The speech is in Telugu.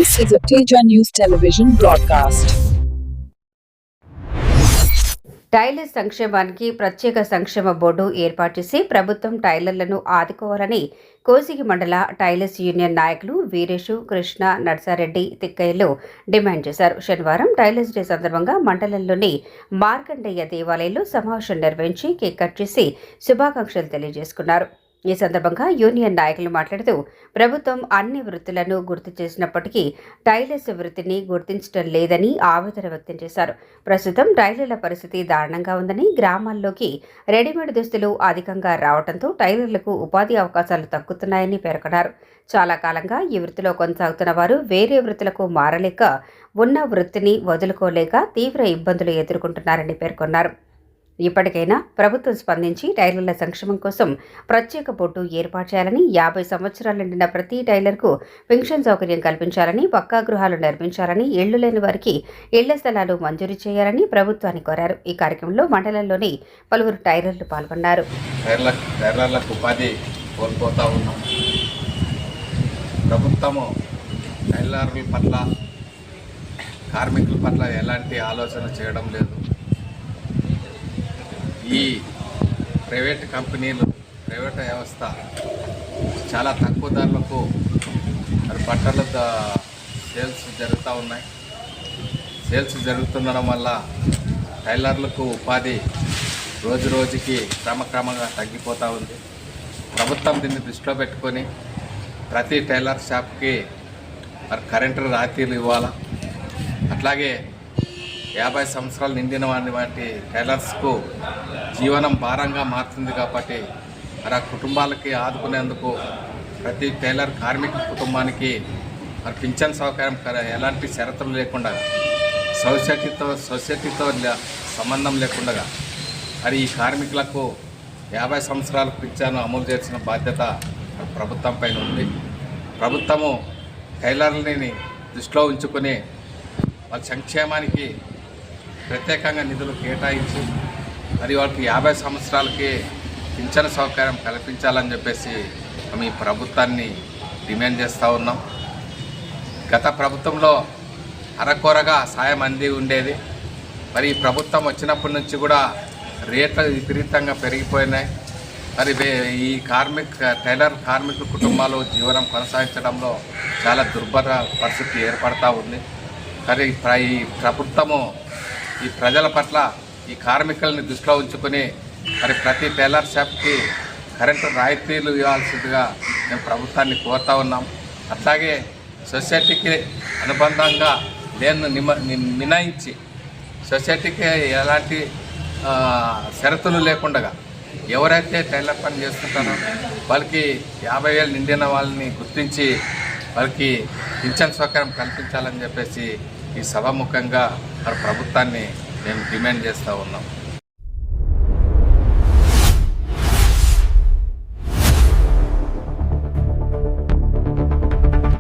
This is a Teja News Television broadcast. Tailor సంక్షేమానికి ప్రత్యేక సంక్షేమ బోర్డు ఏర్పాటు చేసి ప్రభుత్వం టైలర్లను ఆదుకోవాలని కోసిగి మండల టైలర్స్ యూనియన్ నాయకులు వీరేషు, కృష్ణ, నర్సారెడ్డి, తిక్కయ్యలు డిమాండ్ చేశారు. శనివారం టైలర్స్ డే సందర్భంగా మండలంలోని మార్కండేయ దేవాలయంలో సమావేశం నిర్వహించి కేక్ కట్ చేసి శుభాకాంక్షలు తెలియజేసుకున్నారు. ఈ సందర్భంగా యూనియన్ నాయకులు మాట్లాడుతూ ప్రభుత్వం అన్ని వృత్తులను గుర్తు చేసినప్పటికీ టైలర్స్ వృత్తిని గుర్తించడం లేదని ఆవేదన వ్యక్తం చేశారు. ప్రస్తుతం టైలర్ల పరిస్థితి దారుణంగా ఉందని, గ్రామాల్లోకి రెడీమేడ్ దుస్తులు అధికంగా రావడంతో టైలర్లకు ఉపాధి అవకాశాలు తగ్గుతున్నాయని పేర్కొన్నారు. చాలా కాలంగా ఈ వృత్తిలో కొనసాగుతున్న వారు వేరే వృత్తులకు మారలేక, ఉన్న వృత్తిని వదులుకోలేక తీవ్ర ఇబ్బందులు ఎదుర్కొంటున్నారని పేర్కొన్నారు. ఇప్పటికైనా ప్రభుత్వం స్పందించి టైలర్ల సంక్షేమం కోసం ప్రత్యేక బోర్డు ఏర్పాటు చేయాలని, 50 సంవత్సరాలు నిండిన ప్రతి టైలర్కు పెన్షన్ సౌకర్యం కల్పించాలని, పక్కా గృహాలు నిర్మించాలని, ఇళ్లు లేని వారికి ఇళ్ల స్థలాలు మంజూరు చేయాలని ప్రభుత్వాన్ని కోరారు. ఈ కార్యక్రమంలో మండలంలోని పలువురు టైలర్లు పాల్గొన్నారు. టైలర్లకు ఉపాధి కోల్పోతా ఉన్నాం. ప్రభుత్వము టైలర్ల పట్ల, కార్మికుల పట్ల ఎలాంటి ఆలోచన చేయడం లేదు. ఈ ప్రైవేట్ కంపెనీలు, ప్రైవేట్ వ్యవస్థ చాలా తక్కువ ధరలకు బట్టల సేల్స్ జరుగుతూ ఉన్నాయి. సేల్స్ జరుగుతుండడం వల్ల టైలర్లకు ఉపాధి రోజు రోజుకి క్రమక్రమంగా తగ్గిపోతూ ఉంది. ప్రభుత్వం దీన్ని దృష్టిలో పెట్టుకొని ప్రతి టైలర్ షాప్కి కరెంటు రాయితీలు ఇవ్వాలా. అట్లాగే 50 సంవత్సరాలు నిండిన వాటి టైలర్స్కు జీవనం భారంగా మారుతుంది కాబట్టి ఆ కుటుంబాలకి ఆదుకునేందుకు ప్రతి టైలర్ కార్మిక కుటుంబానికి పింఛన్ సౌకర్యం ఎలాంటి షరతులు లేకుండా, సొసైటీతో సంబంధం లేకుండా మరి ఈ కార్మికులకు 50 సంవత్సరాల పింఛను అమలు చేసిన బాధ్యత ప్రభుత్వం పైన ఉంది. ప్రభుత్వము టైలర్లని దృష్టిలో ఉంచుకొని వాళ్ళ సంక్షేమానికి ప్రత్యేకంగా నిధులు కేటాయించి మరి వాళ్ళకి 50 సంవత్సరాలకి పింఛను సౌకర్యం కల్పించాలని చెప్పేసి మేము ఈ ప్రభుత్వాన్ని డిమాండ్ చేస్తూ ఉన్నాం. గత ప్రభుత్వంలో అరకొరగా సాయం అంది ఉండేది. మరి ఈ ప్రభుత్వం వచ్చినప్పటి నుంచి కూడా రేట్లు విపరీతంగా పెరిగిపోయినాయి. మరి ఈ టైలర్ కార్మికుల కుటుంబాలు జీవనం కొనసాగించడంలో చాలా దుర్భర పరిస్థితి ఏర్పడతా ఉంది. మరి ఈ ప్రభుత్వము ఈ ప్రజల పట్ల ఈ కార్మికుల్ని దృష్టిలో ఉంచుకొని మరి ప్రతి టైలర్ షాప్కి కరెంటు రాయితీలు ఇవ్వాల్సిందిగా మేము ప్రభుత్వాన్ని కోరుతా ఉన్నాం. అట్లాగే సొసైటీకి అనుబంధంగా మినహాయించి సొసైటీకి ఎలాంటి షరతులు లేకుండా ఎవరైతే టైలర్ పని చేస్తుంటారో వాళ్ళకి 50,000 నిండిన వాళ్ళని గుర్తించి వాళ్ళకి పింఛన్ సౌకర్యం కల్పించాలని చెప్పేసి ఈ సభాముఖంగా ప్రభుత్వాన్ని మేము డిమాండ్ చేస్తూ ఉన్నాం.